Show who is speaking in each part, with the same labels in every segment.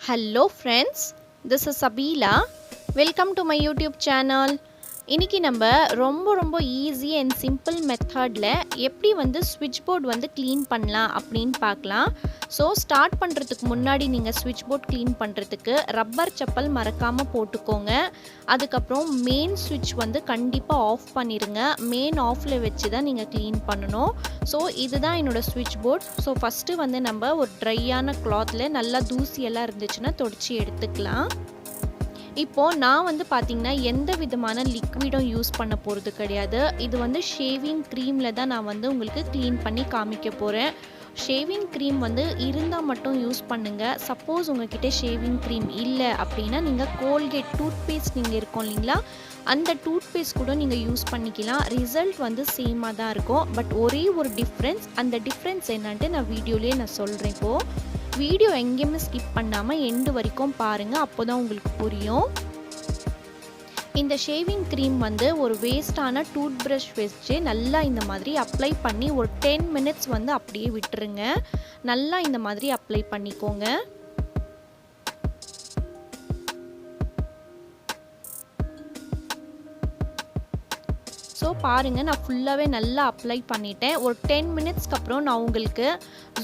Speaker 1: Hello friends, this is Sabila. Welcome to my YouTube channel. இன்னைக்கு நம்ம ரொம்ப easy and simple மெத்தட்ல எப்படி வந்து ஸ்விட்ச் போர்ட் வந்து க்ளீன் பண்ணலாம் அப்படின்னு பார்க்கலாம். ஸோ ஸ்டார்ட் பண்ணுறதுக்கு முன்னாடி நீங்கள் ஸ்விட்ச் போர்ட் க்ளீன் பண்ணுறதுக்கு ரப்பர் செப்பல் மறக்காமல் போட்டுக்கோங்க. அதுக்கப்புறம் மெயின் ஸ்விட்ச் வந்து கண்டிப்பாக ஆஃப் பண்ணிடுங்க. மெயின் ஆஃபில் வச்சு தான் நீங்கள் க்ளீன் பண்ணணும். ஸோ இதுதான் என்னோடய ஸ்விட்ச் போர்ட். ஸோ ஃபஸ்ட்டு வந்து நம்ம ஒரு ட்ரையான கிளாத்தில் நல்லா தூசியெல்லாம் இருந்துச்சுன்னா தொடச்சி எடுத்துக்கலாம். இப்போது நான் வந்து பார்த்திங்கன்னா எந்த விதமான லிக்விடும் யூஸ் பண்ண போகிறது கிடையாது. இது வந்து ஷேவிங் க்ரீமில் தான் நான் வந்து உங்களுக்கு க்ளீன் பண்ணி காமிக்க போகிறேன். ஷேவிங் க்ரீம் வந்து இருந்தால் மட்டும் யூஸ் பண்ணுங்கள். சப்போஸ் உங்கள்கிட்ட ஷேவிங் க்ரீம் இல்லை அப்படின்னா நீங்கள் கோல்கேட் டூத்பேஸ்ட் நீங்கள் இருக்கும் இல்லைங்களா, அந்த டூத்பேஸ்ட் கூட நீங்கள் யூஸ் பண்ணிக்கலாம். ரிசல்ட் வந்து சேமாக தான் இருக்கும். பட் ஒரே ஒரு டிஃப்ரென்ஸ், அந்த டிஃப்ரென்ஸ் என்னன்ட்டு நான் வீடியோலேயே நான் சொல்கிறேன். இப்போது வீடியோ எங்கேயுமே ஸ்கிப் பண்ணாமல் எண்டு வரைக்கும் பாருங்கள், அப்போ தான் உங்களுக்கு புரியும். இந்த ஷேவிங் க்ரீம் வந்து ஒரு வேஸ்டான டூத் ப்ரஷ் வச்சு நல்லா இந்த மாதிரி அப்ளை பண்ணி ஒரு 10 மினிட்ஸ் வந்து அப்படியே விட்டுருங்க. நல்லா இந்த மாதிரி அப்ளை பண்ணிக்கோங்க. ஸோ பாருங்கள், நான் ஃபுல்லாகவே நல்லா அப்ளை பண்ணிட்டேன். ஒரு 10 மினிட்ஸ்க்கு அப்புறம் நான் உங்களுக்கு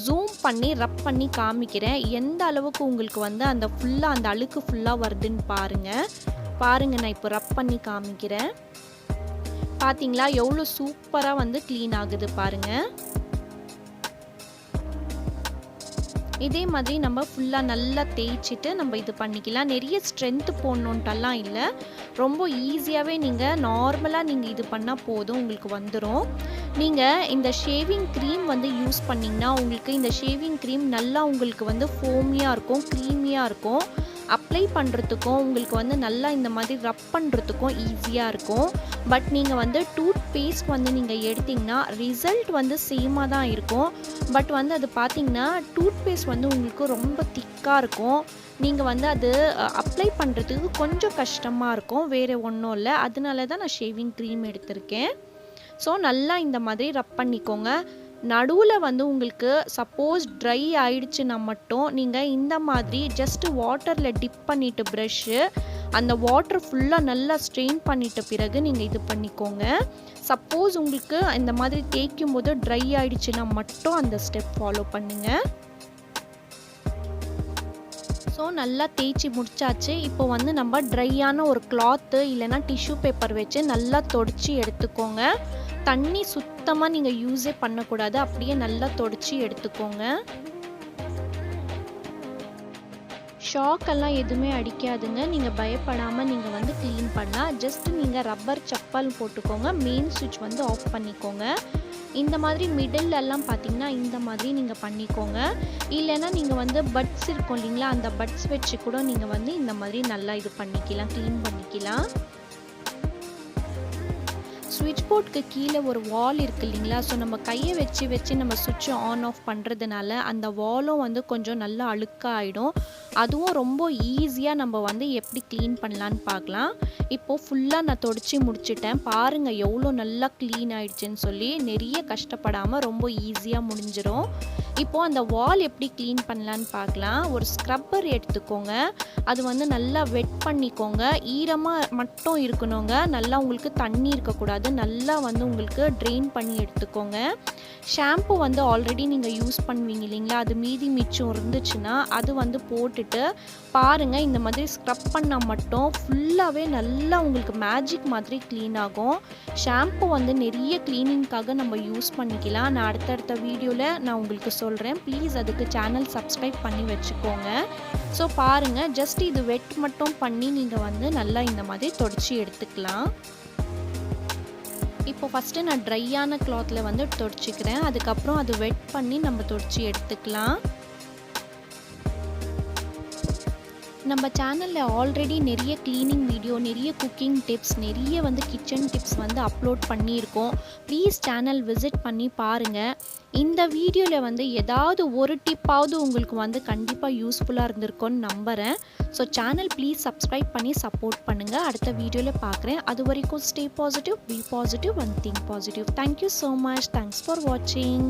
Speaker 1: ஜூம் பண்ணி ரப் பண்ணி காமிக்கிறேன். எந்த அளவுக்கு உங்களுக்கு வந்து அந்த ஃபுல்லாக அந்த அழுக்கு ஃபுல்லாக வருதுன்னு பாருங்கள். நான் இப்போ ரப் பண்ணி காமிக்கிறேன். பார்த்தீங்களா எவ்வளோ சூப்பராக வந்து க்ளீன் ஆகுது பாருங்கள். இதே மாதிரி நம்ம ஃபுல்லாக நல்லா தேய்ச்சிட்டு நம்ம இது பண்ணிக்கலாம். நிறைய ஸ்ட்ரென்த்து போடணுன்ட்டெல்லாம் இல்லை, ரொம்ப ஈஸியாகவே நீங்கள் நார்மலாக நீங்கள் இது பண்ணால் போதும், உங்களுக்கு வந்துடும். நீங்கள் இந்த ஷேவிங் க்ரீம் வந்து யூஸ் பண்ணிங்கன்னா உங்களுக்கு இந்த ஷேவிங் க்ரீம் நல்லா உங்களுக்கு வந்து ஃபோமியாக இருக்கும், க்ரீமியாக இருக்கும். அப்ளை பண்ணுறதுக்கும் உங்களுக்கு வந்து நல்லா இந்த மாதிரி ரப் பண்ணுறதுக்கும் ஈஸியாக இருக்கும். பட் நீங்கள் வந்து டூத் பேஸ்ட் வந்து நீங்கள் எடுத்திங்கன்னா ரிசல்ட் வந்து சேமாக தான் இருக்கும். பட் வந்து அது பார்த்திங்கன்னா டூத் பேஸ்ட் வந்து உங்களுக்கு ரொம்ப திக்காக இருக்கும். நீங்கள் வந்து அது அப்ளை பண்ணுறதுக்கு கொஞ்சம் கஷ்டமாக இருக்கும், வேறு ஒன்றும் இல்லை. அதனால தான் நான் ஷேவிங் க்ரீம் எடுத்திருக்கேன். ஸோ நல்லா இந்த மாதிரி ரப் பண்ணிக்கோங்க. நடுவில் வந்து உங்களுக்கு சப்போஸ் ட்ரை ஆயிடுச்சுன்னா மட்டும் நீங்கள் இந்த மாதிரி ஜஸ்ட்டு வாட்டரில் டிப் பண்ணிவிட்டு ப்ரஷ்ஷு அந்த வாட்டர் ஃபுல்லாக நல்லா ஸ்ட்ரெயின் பண்ணிட்ட பிறகு நீங்கள் இது பண்ணிக்கோங்க. சப்போஸ் உங்களுக்கு இந்த மாதிரி தேய்க்கும் போது ட்ரை ஆயிடுச்சுன்னா மட்டும் அந்த ஸ்டெப் ஃபாலோ பண்ணுங்கள். ஸோ நல்லா தேய்ச்சி முடிச்சாச்சு. இப்போ வந்து நம்ம ட்ரையான ஒரு கிளாத்து இல்லைன்னா டிஷ்யூ பேப்பர் வச்சு நல்லா தொடச்சி எடுத்துக்கோங்க. தண்ணி சுத்தமாக நீங்கள் யூஸே பண்ணக்கூடாது, அப்படியே நல்லா தொடச்சி எடுத்துக்கோங்க. ஷாக்கெல்லாம் எதுவுமே அடிக்காதுங்க, நீங்கள் பயப்படாமல் நீங்கள் வந்து க்ளீன் பண்ணலாம். ஜஸ்ட் நீங்கள் ரப்பர் செப்பல் போட்டுக்கோங்க. மெயின் சுவிட்ச் வந்து ஆஃப் பண்ணிக்கோங்க. இந்த மாதிரி மிடிலெல்லாம் பார்த்தீங்கன்னா இந்த மாதிரி நீங்கள் பண்ணிக்கோங்க. இல்லைன்னா நீங்கள் வந்து பட்ஸ் இருக்கும் இல்லைங்களா, அந்த பட்ஸ் வச்சு கூட நீங்கள் வந்து இந்த மாதிரி நல்லா இது பண்ணிக்கலாம், க்ளீன் பண்ணிக்கலாம். ஸ்விட்ச் போர்டுக்கு கீழே ஒரு வால் இருக்குது இல்லைங்களா, ஸோ நம்ம கையை வச்சு நம்ம சுவிட்சை ஆன் ஆஃப் பண்ணுறதுனால அந்த வாலும் வந்து கொஞ்சம் நல்லா அழுக்காகிடும். அதுவும் ரொம்ப ஈஸியாக நம்ம வந்து எப்படி க்ளீன் பண்ணலான்னு பார்க்கலாம். இப்போது ஃபுல்லாக நான் தொடச்சி முடிச்சிட்டேன். பாருங்கள் எவ்வளோ நல்லா க்ளீன் ஆகிடுச்சின்னு சொல்லி. நிறைய கஷ்டப்படாமல் ரொம்ப ஈஸியாக முடிஞ்சிடும். இப்போது அந்த வால் எப்படி க்ளீன் பண்ணலான்னு பார்க்கலாம். ஒரு ஸ்க்ரப்பர் எடுத்துக்கோங்க. அது வந்து நல்லா வெட் பண்ணிக்கோங்க. ஈரமாக மட்டும் இருக்கணுங்க, நல்லா உங்களுக்கு தண்ணி இருக்கக்கூடாது. நல்லா வந்து உங்களுக்கு ட்ரெயின் பண்ணி எடுத்துக்கோங்க. ஷாம்பு வந்து ஆல்ரெடி நீங்கள் யூஸ் பண்ணுவீங்க இல்லைங்களா, அது மீதி மிச்சம் இருந்துச்சுன்னா அது வந்து போட்டுட்டு பாருங்கள், இந்த மாதிரி ஸ்க்ரப் பண்ணால் மட்டும் ஃபுல்லாகவே நல்லா உங்களுக்கு மேஜிக் மாதிரி க்ளீன் ஆகும். ஷாம்பு வந்து நிறைய க்ளீனிங்காக நம்ம யூஸ் பண்ணிக்கலாம். நான் அடுத்தடுத்த வீடியோவில் நான் உங்களுக்கு சொல்கிறேன். ப்ளீஸ் அதுக்கு சேனல் சப்ஸ்கிரைப் பண்ணி வச்சுக்கோங்க. ஸோ பாருங்கள், ஜஸ்ட் இது வெட் மட்டும் பண்ணி நீங்கள் வந்து நல்லா இந்த மாதிரி தொடச்சி எடுத்துக்கலாம். இப்போ ஃபஸ்ட்டு நான் ட்ரையான கிளாத்தில் வந்து தொடச்சிக்கிறேன். அதுக்கப்புறம் அது வெட் பண்ணி நம்ம தொடச்சி எடுத்துக்கலாம். நம்ம சேனலில் ஆல்ரெடி நிறைய க்ளீனிங் வீடியோ, நிறைய குக்கிங் டிப்ஸ், நிறைய வந்து கிச்சன் டிப்ஸ் வந்து அப்லோட் பண்ணியிருக்கோம். ப்ளீஸ் சேனல் விசிட் பண்ணி பாருங்கள். இந்த வீடியோவில் வந்து ஏதாவது ஒரு டிப்பாவது உங்களுக்கு வந்து கண்டிப்பாக யூஸ்ஃபுல்லாக இருந்திருக்கும்னு நம்புகிறேன். ஸோ சேனல் ப்ளீஸ் சப்ஸ்கிரைப் பண்ணி சப்போர்ட் பண்ணுங்கள். அடுத்த வீடியோவில் பார்க்குறேன். அது வரைக்கும் stay positive, be positive and think positive. Thank you so much. Thanks for வாட்சிங்.